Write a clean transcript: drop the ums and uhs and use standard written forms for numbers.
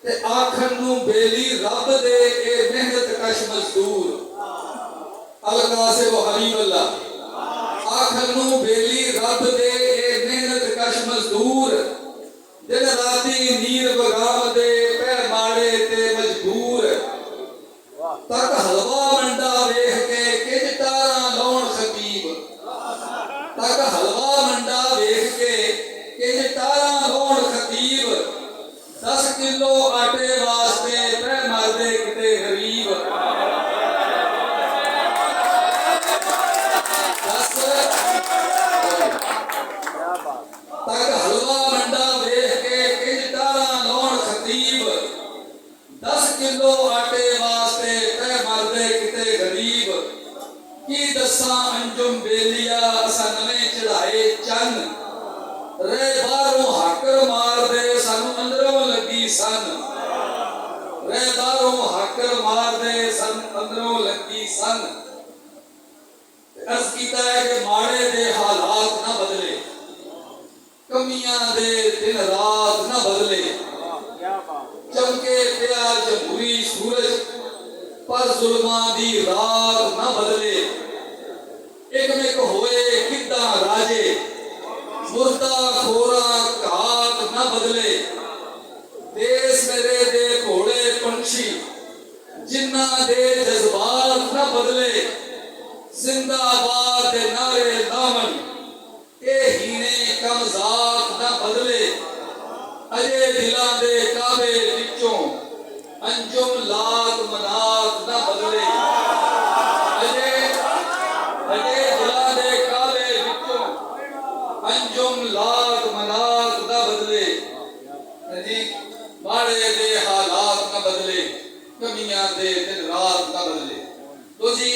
ते आखन नू बेली रब दे ए मेहनत कश मजदूर अलकासिब हबीबल्लाह आखन नू बेली रब दे ए मेहनत कश मजदूर दिन राती नीर बगाम दे पै माड़े ते मजबूर तक हलवा मंडा वेख के किज तारा लौण खतीब तक हलवा मंडा वेख के किज तारा लौण खतीब 10 किलो आटे वास्ते पै मरदे किते गरीब तक हलवा मंडा वेख के किज तारा लौण खतीब 10 किलो आटे वास्ते पै मरदे किते गरीब की दसा अंजुम बेलिया असा नवे चढ़ाए चन रे बाहरों हाकर मार दे सानू अंदरों लगी सन रे बाहरों हाकर मार दे सन अंदरों लगी सन अर्ज कीता है कि माड़े दे हालात ना बदले कमियां दे दिन रात ना बदले चमके पिया जमहूरी सूरज पर जुल्मां दी रात ना बदले एकमिक होए किद्दा राजे मुर्दा खोरा घात ना बदले देश मेरे दे घोड़े पंछी जिन्ना दे जज्बात ना बदले जिंदाबाद दे नारे दामन ए हीने कमजात ना बदले अजे दिलां दे काबे विचों अंजुम लात मनात ना बदले अजे दिलां दे काबे विचों अंजुम लात मनात ना बदले जी माड़े दे हालात ना बदले कमियां दे दिन रात ना बदले तो जी